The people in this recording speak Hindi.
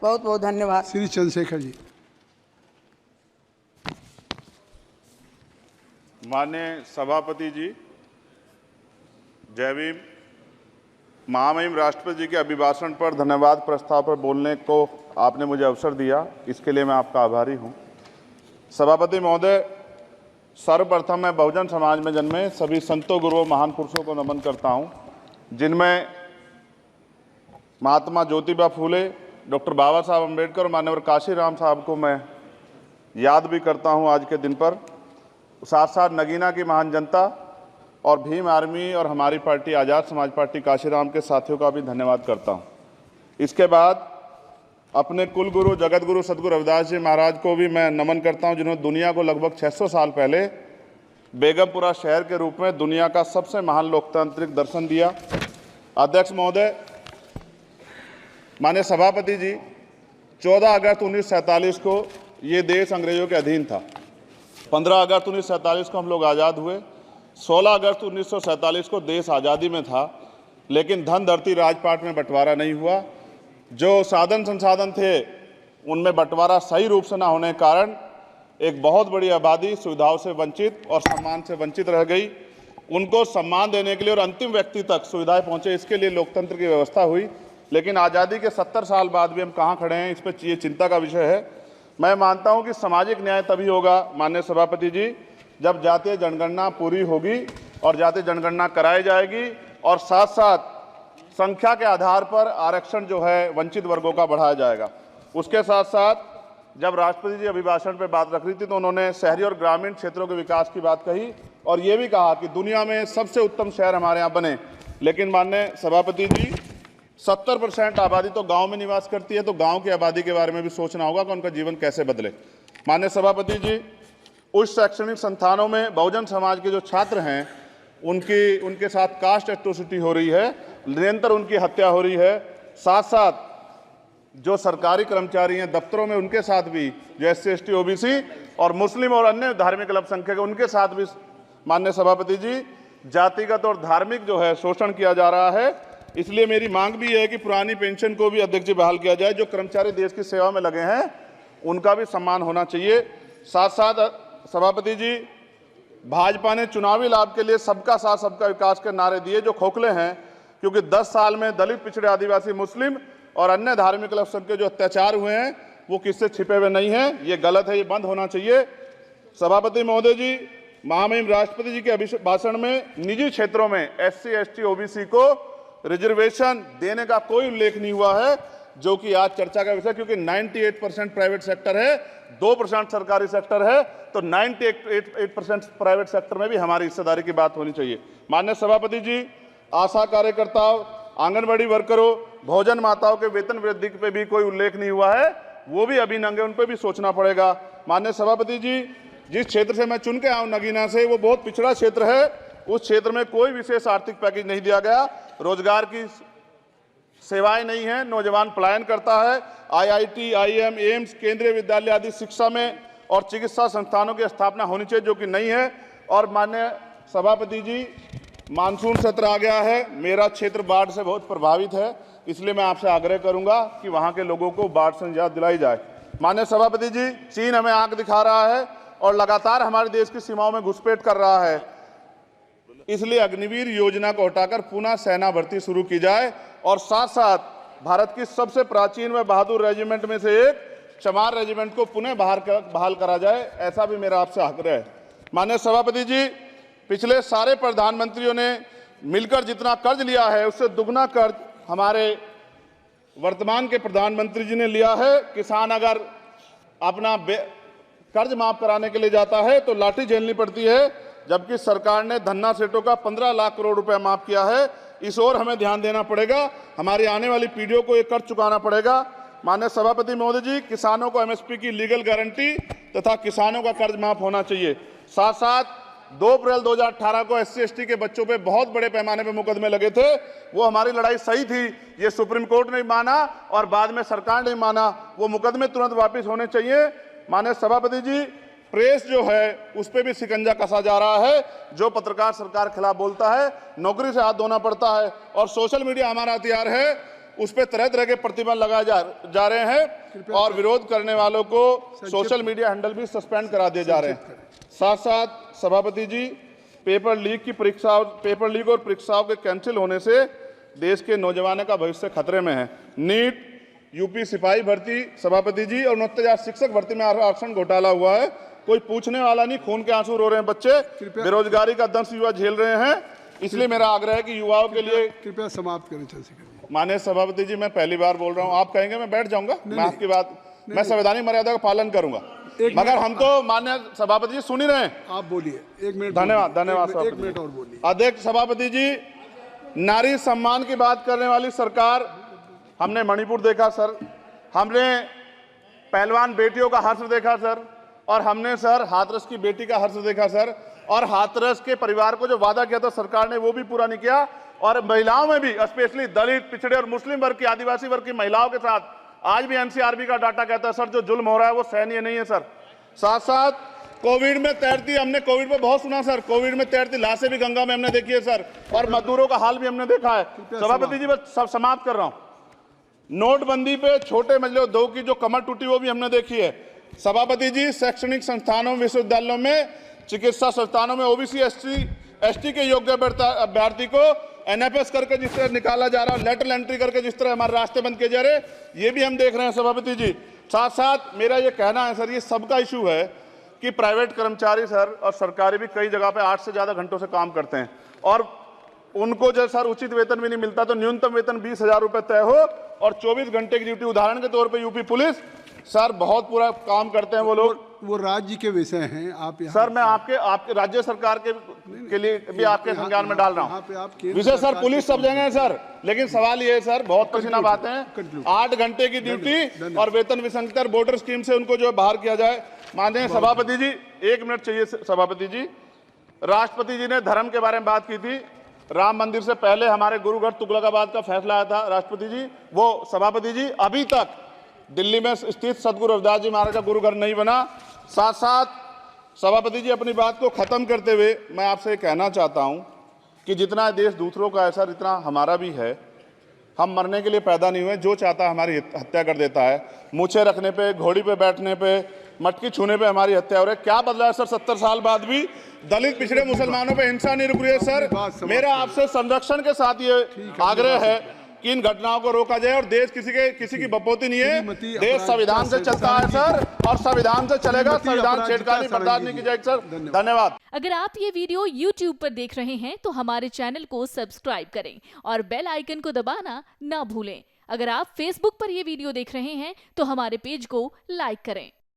बहुत बहुत धन्यवाद। श्री चंद्रशेखर जी। माननीय सभापति जी, जय भीम। महामहिम राष्ट्रपति जी के अभिभाषण पर धन्यवाद प्रस्ताव पर बोलने को आपने मुझे अवसर दिया, इसके लिए मैं आपका आभारी हूं। सभापति महोदय, सर्वप्रथम मैं बहुजन समाज में जन्मे सभी संतों, गुरुओं, महान पुरुषों को नमन करता हूं, जिनमें महात्मा ज्योतिबा फूले, डॉक्टर बाबा साहब अम्बेडकर और मान्यवर काशीराम साहब को मैं याद भी करता हूं आज के दिन पर। साथ साथ नगीना की महान जनता और भीम आर्मी और हमारी पार्टी आज़ाद समाज पार्टी काशीराम के साथियों का भी धन्यवाद करता हूं। इसके बाद अपने कुल गुरु जगत गुरु सदगुरु रविदास जी महाराज को भी मैं नमन करता हूं, जिन्होंने दुनिया को लगभग 600 साल पहले बेगमपुरा शहर के रूप में दुनिया का सबसे महान लोकतांत्रिक दर्शन दिया। अध्यक्ष महोदय, माननीय सभापति जी, 14 अगस्त 1947 को ये देश अंग्रेजों के अधीन था। 15 अगस्त 1947 को हम लोग आज़ाद हुए। 16 अगस्त 1947 को देश आज़ादी में था, लेकिन धन धरती राजपाट में बंटवारा नहीं हुआ। जो साधन संसाधन थे उनमें बंटवारा सही रूप से न होने के कारण एक बहुत बड़ी आबादी सुविधाओं से वंचित और सम्मान से वंचित रह गई। उनको सम्मान देने के लिए और अंतिम व्यक्ति तक सुविधाएं पहुंचे, इसके लिए लोकतंत्र की व्यवस्था हुई। लेकिन आज़ादी के 70 साल बाद भी हम कहाँ खड़े हैं, इस पर ये चिंता का विषय है। मैं मानता हूं कि सामाजिक न्याय तभी होगा माननीय सभापति जी, जब जातीय जनगणना पूरी होगी और जातीय जनगणना कराई जाएगी और साथ साथ संख्या के आधार पर आरक्षण जो है वंचित वर्गों का बढ़ाया जाएगा। उसके साथ साथ जब राष्ट्रपति जी अभिभाषण पर बात रख रही थी तो उन्होंने शहरी और ग्रामीण क्षेत्रों के विकास की बात कही और ये भी कहा कि दुनिया में सबसे उत्तम शहर हमारे यहाँ बने। लेकिन माननीय सभापति जी, 70% आबादी तो गांव में निवास करती है, तो गांव की आबादी के बारे में भी सोचना होगा कि उनका जीवन कैसे बदले। माननीय सभापति जी, उच्च शैक्षणिक संस्थानों में बहुजन समाज के जो छात्र हैं उनके साथ कास्ट एट्रोसिटी हो रही है, निरंतर उनकी हत्या हो रही है। साथ साथ जो सरकारी कर्मचारी हैं दफ्तरों में, उनके साथ भी जो SC ST OBC और मुस्लिम और अन्य धार्मिक अल्पसंख्यक, उनके साथ भी माननीय सभापति जी जातिगत और धार्मिक जो है शोषण किया जा रहा है। इसलिए मेरी मांग भी है कि पुरानी पेंशन को भी अध्यक्ष जी बहाल किया जाए। जो कर्मचारी देश की सेवा में लगे हैं उनका भी सम्मान होना चाहिए। साथ साथ सभापति जी, भाजपा ने चुनावी लाभ के लिए सबका साथ सबका विकास के नारे दिए जो खोखले हैं, क्योंकि 10 साल में दलित, पिछड़े, आदिवासी, मुस्लिम और अन्य धार्मिक अल्पसंख्यक जो अत्याचार हुए हैं वो किससे छिपे हुए नहीं हैं। ये गलत है, ये बंद होना चाहिए। सभापति महोदय जी, महामहिम राष्ट्रपति जी के अभिभाषण में निजी क्षेत्रों में SC ST OBC को रिजर्वेशन देने का कोई उल्लेख नहीं हुआ है, जो कि आज चर्चा का विषय, क्योंकि 98% प्राइवेट सेक्टर है, 2% सरकारी सेक्टर है, तो 98% प्राइवेट सेक्टर में भी हमारी हिस्सेदारी की बात होनी चाहिए। माननीय सभापति जी, आशा कार्यकर्ताओं, आंगनबाड़ी वर्करों, भोजन माताओं के वेतन वृद्धि पे भी कोई उल्लेख नहीं हुआ है, वो भी अभी नंगे, उन पर भी सोचना पड़ेगा। माननीय सभापति जी, जिस क्षेत्र से मैं चुन के आऊँ नगीना से, वो बहुत पिछड़ा क्षेत्र है। उस क्षेत्र में कोई विशेष आर्थिक पैकेज नहीं दिया गया, रोजगार की सेवाएं नहीं है, नौजवान पलायन करता है। IIT, IIM, एम्स, केंद्रीय विद्यालय आदि शिक्षा में और चिकित्सा संस्थानों की स्थापना होनी चाहिए, जो कि नहीं है। और माननीय सभापति जी, मानसून सत्र आ गया है, मेरा क्षेत्र बाढ़ से बहुत प्रभावित है, इसलिए मैं आपसे आग्रह करूंगा कि वहां के लोगों को बाढ़ से निजात दिलाई जाए। माननीय सभापति जी, चीन हमें आंख दिखा रहा है और लगातार हमारे देश की सीमाओं में घुसपैठ कर रहा है, इसलिए अग्निवीर योजना को हटाकर पुनः सेना भर्ती शुरू की जाए और साथ साथ भारत की सबसे प्राचीन व बहादुर रेजिमेंट में से एक चमार रेजिमेंट को पुनः बहाल करा जाए, ऐसा भी मेरा आपसे आग्रह है। माननीय सभापति जी, पिछले सारे प्रधानमंत्रियों ने मिलकर जितना कर्ज लिया है उससे दुगना कर्ज हमारे वर्तमान के प्रधानमंत्री जी ने लिया है। किसान अगर अपना कर्ज माफ कराने के लिए जाता है तो लाठी झेलनी पड़ती है, जबकि सरकार ने धन्ना सेठों का 15 लाख करोड़ रुपया माफ किया है। इस ओर हमें ध्यान देना पड़ेगा, हमारी आने वाली पीढ़ियों को ये कर्ज चुकाना पड़ेगा। माननीय सभापति महोदय जी, किसानों को MSP की लीगल गारंटी तथा किसानों का कर्ज माफ होना चाहिए। साथ साथ 2 अप्रैल 2018 को SC ST के बच्चों पे बहुत बड़े पैमाने पे मुकदमे लगे थे, वो हमारी लड़ाई सही थी, ये सुप्रीम कोर्ट ने माना और बाद में सरकार ने माना, वो मुकदमे तुरंत वापस होने चाहिए। माननीय सभापति जी, प्रेस जो है उस पर भी शिकंजा कसा जा रहा है, जो पत्रकार सरकार खिलाफ बोलता है नौकरी से हाथ धोना पड़ता है। और सोशल मीडिया हमारा हथियार है, उस पर तरह तरह के प्रतिबंध लगाए जा रहे हैं और विरोध करने वालों को सोशल मीडिया हैंडल भी सस्पेंड करा दिए जा रहे हैं। साथ साथ सभापति जी, पेपर लीक और परीक्षाओं के कैंसिल होने से देश के नौजवानों का भविष्य खतरे में है। नीट, यूपी सिपाही भर्ती सभापति जी और 69,000 शिक्षक भर्ती में आरक्षण घोटाला हुआ है, कोई पूछने वाला नहीं, खून के आंसू रो रहे हैं बच्चे, बेरोजगारी का दंश युवा झेल रहे हैं। इसलिए मेरा आग्रह है कि युवाओं के लिए कृपया समाप्त करें चंद्रशेखर। माननीय सभापति जी, मैं पहली बार बोल रहा हूं, आप कहेंगे मैं बैठ जाऊंगा, मैं आपकी बात, मैं संवैधानिक मर्यादा का पालन करूंगा, मगर हम तो माननीय सभापति जी सुन ही रहे हैं। आप बोलिए, 1 मिनट। धन्यवाद। 1 मिनट और बोलिए। अध्यक्ष सभापति जी, नारी सम्मान की बात करने वाली सरकार, हमने मणिपुर देखा सर, हमने पहलवान बेटियों का हर्ष देखा सर, और हमने सर हाथरस की बेटी का हर्ष देखा सर, और हाथरस के परिवार को जो वादा किया था सरकार ने वो भी पूरा नहीं किया। और महिलाओं में भी, स्पेशली दलित, पिछड़े और मुस्लिम वर्ग की, आदिवासी वर्ग की महिलाओं के साथ आज भी एनसीआरबी का डाटा कहता है सर जो जुल्म हो रहा है वो सहनीय नहीं है सर। साथ साथ कोविड में तैरती, हमने कोविड में बहुत सुना सर, कोविड में तैरती लाशें भी गंगा में हमने देखी है सर, और मजदूरों का हाल भी हमने देखा है। सभापति जी, बस सब समाप्त कर रहा हूं। नोटबंदी पे छोटे मझले उद्योग की जो कमर टूटी वो भी हमने देखी है। सभापति जी, शैक्षणिक संस्थानों, विश्वविद्यालयों में, चिकित्सा संस्थानों में ओबीसी एसटी के योग्य अभ्यर्थी को एनएफएस करके जिस तरह निकाला जा रहा है, लेटरल एंट्री करके जिस तरह हमारे रास्ते बंद किए जा रहे, ये भी हम देख रहे हैं सभापति जी। साथ साथ मेरा ये कहना है सर, ये सबका इशू है कि प्राइवेट कर्मचारी सर और सरकारी भी कई जगह पे 8 से ज्यादा घंटों से काम करते हैं और उनको जो सर उचित वेतन भी नहीं मिलता, तो न्यूनतम वेतन 20,000 रुपए तय हो और 24 घंटे की ड्यूटी। उदाहरण के तौर पे यूपी पुलिस सर बहुत पूरा काम करते हैं वो लोग, वो राज्य के विषय हैं। आप सर मैं आपके राज्य सरकार के लिए भी आपके संज्ञान में डाल रहा हूँ विषय सर, पुलिस सब जगह है सर, लेकिन सवाल ये है सर, बहुत पसीना बातें हैं, 8 घंटे की ड्यूटी और वेतन विसंगति, बॉर्डर स्कीम से उनको जो बाहर किया जाए। माननीय सभापति जी, 1 मिनट चाहिए सभापति जी। राष्ट्रपति जी ने धर्म के बारे में बात की थी, राम मंदिर से पहले हमारे गुरुघर तुगलकाबाद का फैसला आया था राष्ट्रपति जी, वो सभापति जी अभी तक दिल्ली में स्थित सदगुरु रविदास जी महाराज का गुरुघर नहीं बना। साथ साथ सभापति जी, अपनी बात को खत्म करते हुए मैं आपसे कहना चाहता हूं कि जितना देश दूसरों का है सर, इतना हमारा भी है। हम मरने के लिए पैदा नहीं हुए, जो चाहता है हमारी हत्या कर देता है। मूछे रखने पे, घोड़ी पे बैठने पे, मटकी छूने पे हमारी हत्या हो रही है। क्या बदला है सर? 70 साल बाद भी दलित, पिछड़े, मुसलमानों पे हिंसा नहीं रुक रही है सर। मेरा आपसे संरक्षण के साथ ये आग्रह है कि इन घटनाओं को रोका जाए और देश किसी की बपोती नहीं है, देश संविधान से चलता है सर और संविधान से चलेगा, संविधान छेड़खानी बर्दाश्त नहीं की जाएगी सर। धन्यवाद। अगर आप ये वीडियो YouTube पर देख रहे हैं तो हमारे चैनल को सब्सक्राइब करें और बेल आइकन को दबाना ना भूलें। अगर आप Facebook पर ये वीडियो देख रहे हैं तो हमारे पेज को लाइक करें।